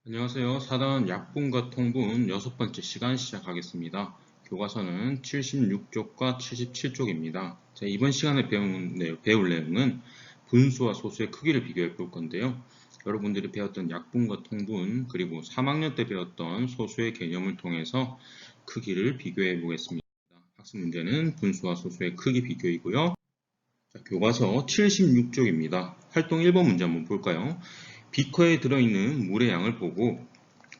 안녕하세요. 4단 약분과 통분 6번째 시간 시작하겠습니다. 교과서는 76쪽과 77쪽입니다. 이번 시간에 배울 내용은 분수와 소수의 크기를 비교해 볼 건데요. 여러분들이 배웠던 약분과 통분 그리고 3학년 때 배웠던 소수의 개념을 통해서 크기를 비교해 보겠습니다. 학습 문제는 분수와 소수의 크기 비교이고요. 교과서 76쪽입니다. 활동 1번 문제 한번 볼까요? 비커에 들어있는 물의 양을 보고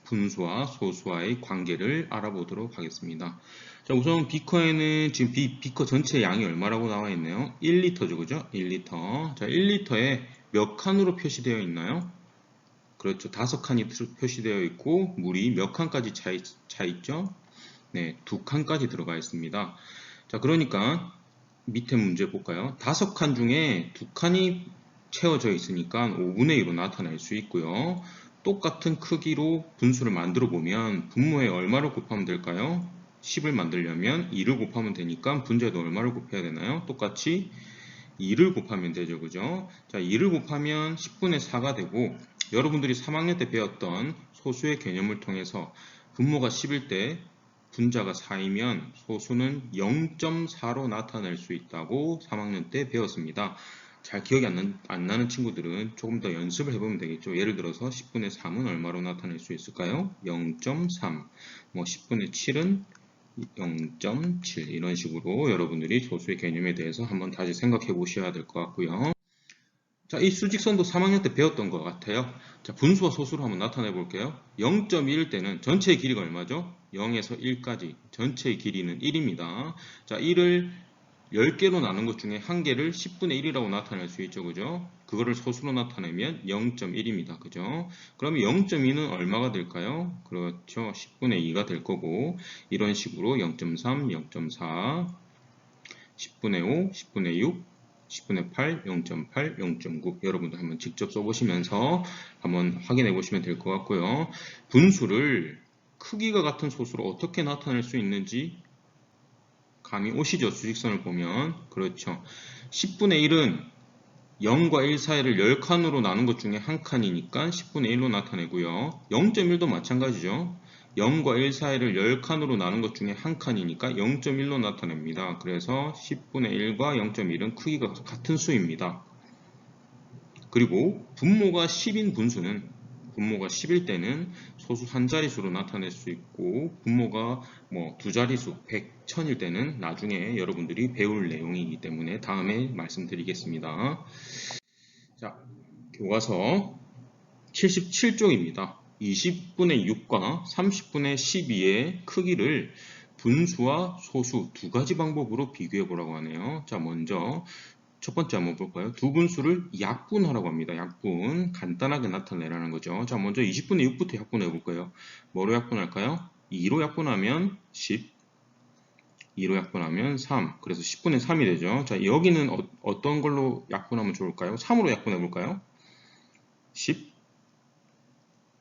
분수와 소수와의 관계를 알아보도록 하겠습니다. 자, 우선 비커에는 지금 비커 전체 양이 얼마라고 나와 있나요? 1리터죠, 그죠? 1리터. 자, 1리터에 몇 칸으로 표시되어 있나요? 그렇죠. 5칸이 표시되어 있고, 물이 몇 칸까지 차 있죠? 네, 2칸까지 들어가 있습니다. 자, 그러니까 밑에 문제 볼까요? 5칸 중에 2칸이 채워져 있으니까 5분의 1로 나타낼 수 있고요. 똑같은 크기로 분수를 만들어 보면 분모에 얼마를 곱하면 될까요? 10을 만들려면 2를 곱하면 되니까 분자에도 얼마를 곱해야 되나요? 똑같이 2를 곱하면 되죠. 그죠? 자, 2를 곱하면 10분의 4가 되고 여러분들이 3학년 때 배웠던 소수의 개념을 통해서 분모가 10일 때 분자가 4이면 소수는 0.4로 나타낼 수 있다고 3학년 때 배웠습니다. 잘 기억이 안 나는 친구들은 조금 더 연습을 해보면 되겠죠. 예를 들어서 10분의 3은 얼마로 나타낼 수 있을까요? 0.3. 10분의 7은 0.7 이런 식으로 여러분들이 소수의 개념에 대해서 한번 다시 생각해 보셔야 될 것 같고요. 자, 이 수직선도 3학년 때 배웠던 것 같아요. 자, 분수와 소수로 한번 나타내 볼게요. 0.1일 때는 전체의 길이가 얼마죠? 0에서 1까지 전체의 길이는 1입니다. 자, 1을 10개로 나눈 것 중에 한 개를 10분의 1이라고 나타낼 수 있죠. 그죠? 그거를 소수로 나타내면 0.1입니다. 그죠? 그러면 0.2는 얼마가 될까요? 그렇죠. 10분의 2가 될 거고 이런 식으로 0.3, 0.4, 10분의 5, 10분의 6, 10분의 8, 0.8, 0.9 여러분도 한번 직접 써보시면서 한번 확인해 보시면 될 것 같고요. 분수를 크기가 같은 소수로 어떻게 나타낼 수 있는지 감이 오시죠? 수직선을 보면. 그렇죠. 10분의 1은 0과 1 사이를 10칸으로 나눈 것 중에 한 칸이니까 10분의 1로 나타내고요. 0.1도 마찬가지죠. 0과 1 사이를 10칸으로 나눈 것 중에 한 칸이니까 0.1로 나타냅니다. 그래서 10분의 1과 0.1은 크기가 같은 수입니다. 그리고 분모가 10인 분수는 분모가 10일 때는 소수 한 자릿수로 나타낼 수 있고 분모가 두 자릿수 100, 1000일 때는 나중에 여러분들이 배울 내용이기 때문에 다음에 말씀드리겠습니다. 자, 교과서 77쪽입니다. 20분의 6과 30분의 12의 크기를 분수와 소수 두 가지 방법으로 비교해 보라고 하네요. 자, 먼저 첫 번째 한번 볼까요? 두 분수를 약분하라고 합니다. 약분. 간단하게 나타내라는 거죠. 자, 먼저 20분의 6부터 약분해 볼까요? 뭐로 약분할까요? 2로 약분하면 10, 2로 약분하면 3. 그래서 10분의 3이 되죠. 자, 여기는 어떤 걸로 약분하면 좋을까요? 3으로 약분해 볼까요? 10,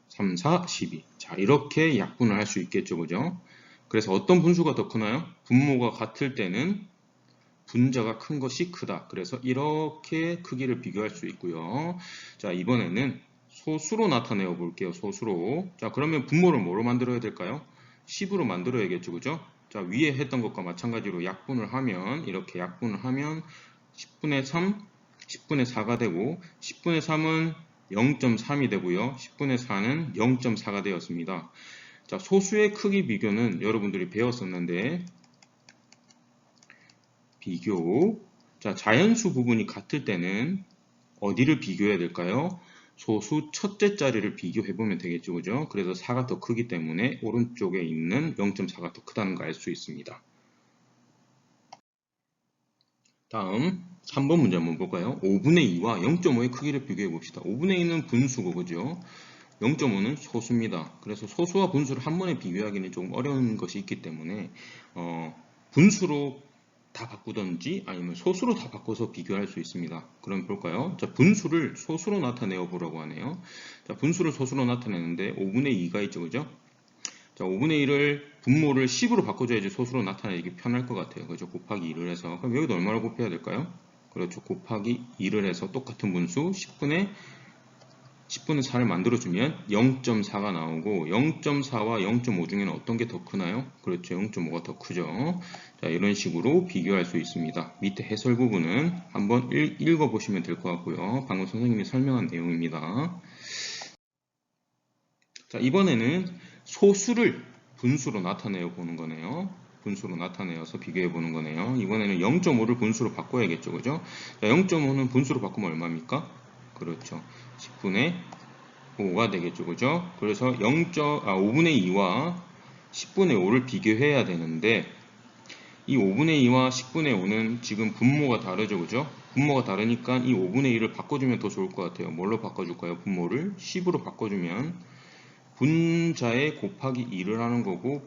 3, 4, 12. 자, 이렇게 약분을 할 수 있겠죠. 그죠? 그래서 어떤 분수가 더 크나요? 분모가 같을 때는 분자가 큰 것이 크다. 그래서 이렇게 크기를 비교할 수 있고요. 자, 이번에는 소수로 나타내어 볼게요. 소수로. 자, 그러면 분모를 뭐로 만들어야 될까요? 10으로 만들어야겠죠. 그죠? 자, 위에 했던 것과 마찬가지로 약분을 하면 이렇게 약분을 하면 10분의 3, 10분의 4가 되고 10분의 3은 0.3이 되고요. 10분의 4는 0.4가 되었습니다. 자, 소수의 크기 비교는 여러분들이 배웠었는데 비교. 자, 자연수 부분이 같을 때는 어디를 비교해야 될까요? 소수 첫째 자리를 비교해 보면 되겠죠. 그죠? 그래서 4가 더 크기 때문에 오른쪽에 있는 0.4가 더 크다는 걸 알 수 있습니다. 다음 3번 문제 한번 볼까요? 5분의 2와 0.5의 크기를 비교해 봅시다. 5분의 2는 분수고 그죠? 0.5는 소수입니다. 그래서 소수와 분수를 한 번에 비교하기는 조금 어려운 것이 있기 때문에 분수로 다 바꾸던지 아니면 소수로 다 바꿔서 비교할 수 있습니다. 그럼 볼까요? 자, 분수를 소수로 나타내어 보라고 하네요. 자, 분수를 소수로 나타내는데 5분의 2가 있죠. 그죠? 자, 5분의 1을 분모를 10으로 바꿔줘야지 소수로 나타내기 편할 것 같아요. 그죠? 곱하기 2를 해서. 그럼 여기도 얼마를 곱해야 될까요? 그렇죠. 곱하기 2를 해서 똑같은 분수 10분의 10분의 4를 만들어주면 0.4가 나오고 0.4와 0.5 중에는 어떤 게 더 크나요? 그렇죠. 0.5가 더 크죠. 자, 이런 식으로 비교할 수 있습니다. 밑에 해설 부분은 한번 읽어보시면 될 것 같고요. 방금 선생님이 설명한 내용입니다. 자, 이번에는 소수를 분수로 나타내어 보는 거네요. 분수로 나타내어서 비교해 보는 거네요. 이번에는 0.5를 분수로 바꿔야겠죠. 그죠? 자, 0.5는 분수로 바꾸면 얼마입니까? 그렇죠. 10분의 5가 되겠죠. 그죠? 그래서 5분의 2와 10분의 5를 비교해야 되는데 이 5분의 2와 10분의 5는 지금 분모가 다르죠. 그죠? 분모가 다르니까 이 5분의 2를 바꿔주면 더 좋을 것 같아요. 뭘로 바꿔줄까요? 분모를 10으로 바꿔주면 분자에 곱하기 2를 하는 거고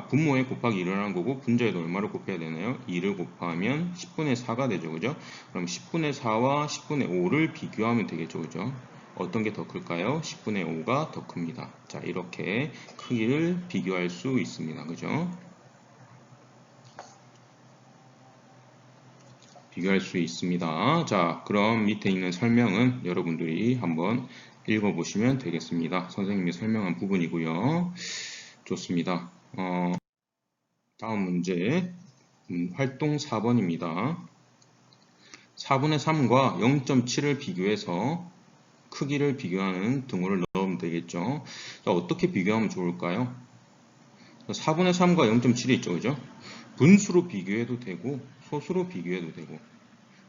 분모에 곱하기 2를 하는 거고 분자에도 얼마를 곱해야 되나요? 2를 곱하면 10분의 4가 되죠. 그죠? 그럼 10분의 4와 10분의 5를 비교하면 되겠죠. 그죠? 어떤 게 더 클까요? 10분의 5가 더 큽니다. 자, 이렇게 크기를 비교할 수 있습니다. 그죠? 비교할 수 있습니다. 자, 그럼 밑에 있는 설명은 여러분들이 한번 읽어보시면 되겠습니다. 선생님이 설명한 부분이고요. 좋습니다. 다음 문제 활동 4번입니다. 4분의 3과 0.7을 비교해서 크기를 비교하는 등호를 넣으면 되겠죠. 자, 어떻게 비교하면 좋을까요? 4분의 3과 0.7이 있죠. 그죠? 분수로 비교해도 되고 소수로 비교해도 되고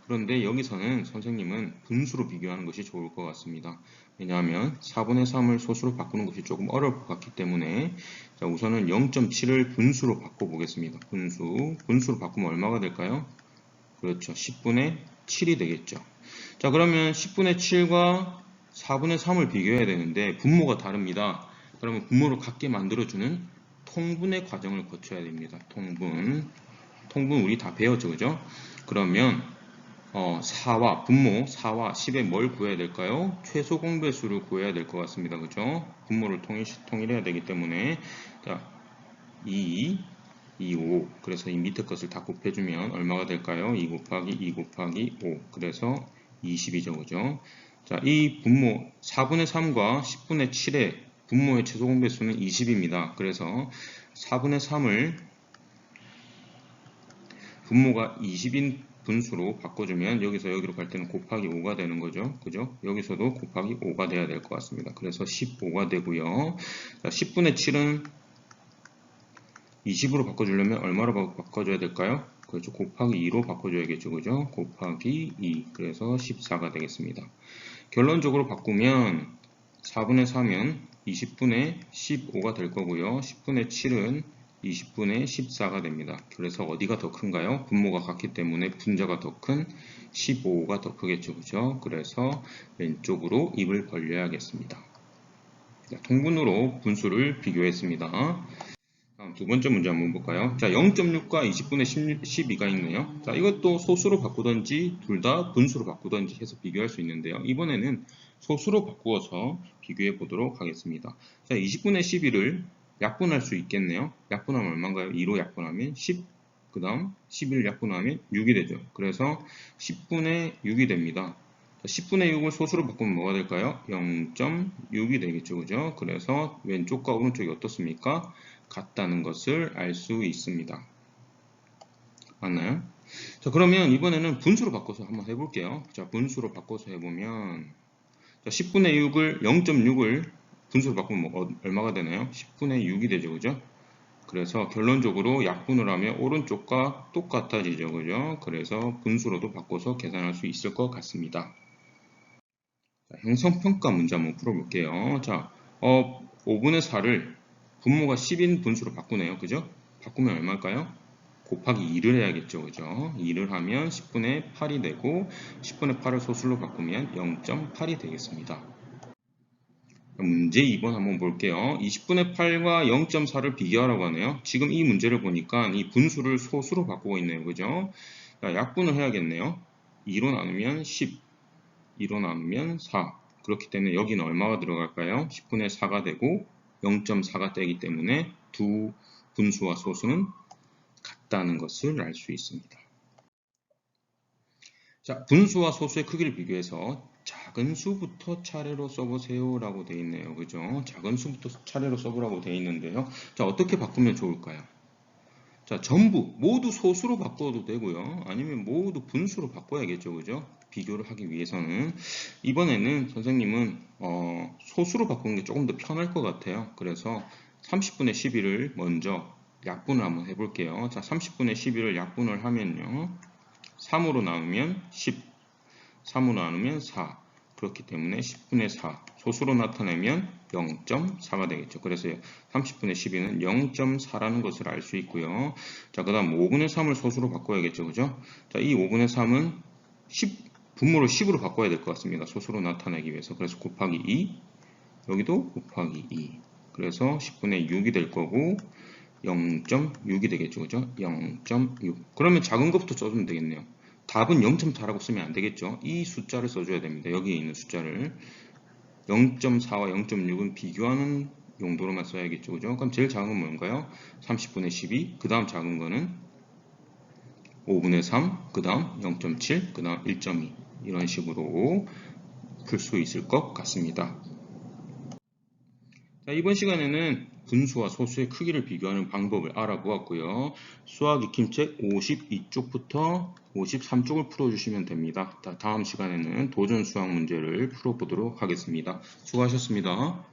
그런데 여기서는 선생님은 분수로 비교하는 것이 좋을 것 같습니다. 왜냐하면 4분의 3을 소수로 바꾸는 것이 조금 어려울 것 같기 때문에 자, 우선은 0.7을 분수로 바꿔보겠습니다. 분수로 바꾸면 얼마가 될까요? 그렇죠. 10분의 7이 되겠죠. 자, 그러면 10분의 7과 4분의 3을 비교해야 되는데 분모가 다릅니다. 그러면 분모를 같게 만들어주는 통분의 과정을 거쳐야 됩니다. 통분 우리 다 배웠죠. 그죠? 그러면 4와 10에 뭘 구해야 될까요? 최소 공배수를 구해야 될 것 같습니다. 그죠? 분모를 통일해야 되기 때문에 자, 2, 5 그래서 이 밑에 것을 다 곱해주면 얼마가 될까요? 2 곱하기 2 곱하기 5 그래서 20이죠. 그죠? 자, 이 분모 4분의 3과 10분의 7의 분모의 최소 공배수는 20입니다. 그래서 4분의 3을 분모가 20인 분수로 바꿔주면 여기서 여기로 갈 때는 곱하기 5가 되는 거죠. 그죠? 여기서도 곱하기 5가 돼야 될 것 같습니다. 그래서 15가 되고요. 자, 10분의 7은 20으로 바꿔주려면 얼마로 바꿔줘야 될까요? 그렇죠. 곱하기 2로 바꿔줘야겠죠. 그죠? 곱하기 2. 그래서 14가 되겠습니다. 결론적으로 바꾸면 4분의 3은 20분의 15가 될 거고요. 10분의 7은 20분의 14가 됩니다. 그래서 어디가 더 큰가요? 분모가 같기 때문에 분자가 더 큰 15가 더 크겠죠. 그죠? 그래서 왼쪽으로 입을 벌려야겠습니다. 통분으로 분수를 비교했습니다. 다음 두 번째 문제 한번 볼까요? 자, 0.6과 20분의 12가 있네요. 자, 이것도 소수로 바꾸던지 둘 다 분수로 바꾸던지 해서 비교할 수 있는데요. 이번에는 소수로 바꾸어서 비교해 보도록 하겠습니다. 자, 20분의 12를 약분할 수 있겠네요. 약분하면 얼마인가요? 2로 약분하면 10, 그 다음 11을 약분하면 6이 되죠. 그래서 10분의 6이 됩니다. 10분의 6을 소수로 바꾸면 뭐가 될까요? 0.6이 되겠죠. 그죠? 그래서 왼쪽과 오른쪽이 어떻습니까? 같다는 것을 알 수 있습니다. 맞나요? 자, 그러면 이번에는 분수로 바꿔서 한번 해볼게요. 자, 분수로 바꿔서 해보면 자, 10분의 6을 0.6을 분수로 바꾸면 얼마가 되나요? 10분의 6이 되죠. 그죠? 그래서 결론적으로 약분을 하면 오른쪽과 똑같아지죠. 그죠? 그래서 분수로도 바꿔서 계산할 수 있을 것 같습니다. 자, 형성평가 문제 한번 풀어볼게요. 자, 5분의 4를 분모가 10인 분수로 바꾸네요. 그죠? 바꾸면 얼마일까요? 곱하기 2를 해야겠죠. 그죠? 2를 하면 10분의 8이 되고 10분의 8을 소수로 바꾸면 0.8이 되겠습니다. 문제 2번 한번 볼게요. 20분의 8과 0.4를 비교하라고 하네요. 지금 이 문제를 보니까 이 분수를 소수로 바꾸고 있네요. 그죠? 자, 약분을 해야겠네요. 2로 나누면 10, 2로 나누면 4. 그렇기 때문에 여기는 얼마가 들어갈까요? 10분의 4가 되고 0.4가 되기 때문에 두 분수와 소수는 같다는 것을 알 수 있습니다. 자, 분수와 소수의 크기를 비교해서 작은 수부터 차례로 써보세요 라고 되어 있네요. 그죠? 작은 수부터 차례로 써보라고 되어 있는데요. 자, 어떻게 바꾸면 좋을까요? 자, 전부 모두 소수로 바꿔도 되고요. 아니면 모두 분수로 바꿔야겠죠. 그죠? 비교를 하기 위해서는 이번에는 선생님은 소수로 바꾸는 게 조금 더 편할 것 같아요. 그래서 30분의 11을 먼저 약분을 한번 해볼게요. 자, 30분의 11을 약분을 하면요. 3으로 나누면 10, 3으로 나누면 4. 그렇기 때문에 10분의 4 소수로 나타내면 0.4가 되겠죠. 그래서 30분의 12는 0.4라는 것을 알 수 있고요. 자, 그 다음 5분의 3을 소수로 바꿔야겠죠. 그죠? 자, 이 5분의 3은 10, 분모를 10으로 바꿔야 될 것 같습니다. 소수로 나타내기 위해서. 그래서 곱하기 2, 여기도 곱하기 2. 그래서 10분의 6이 될 거고 0.6이 되겠죠. 그죠? 0.6. 그러면 작은 것부터 써주면 되겠네요. 답은 0.4라고 쓰면 안 되겠죠. 이 숫자를 써줘야 됩니다. 여기에 있는 숫자를 0.4와 0.6은 비교하는 용도로만 써야겠죠. 그죠? 그럼 제일 작은 건 뭔가요? 30분의 12, 그 다음 작은 거는 5분의 3, 그 다음 0.7, 그 다음 1.2 이런 식으로 풀 수 있을 것 같습니다. 자, 이번 시간에는 분수와 소수의 크기를 비교하는 방법을 알아보았고요. 수학 익힘책 52쪽부터 53쪽을 풀어주시면 됩니다. 다음 시간에는 도전 수학 문제를 풀어보도록 하겠습니다. 수고하셨습니다.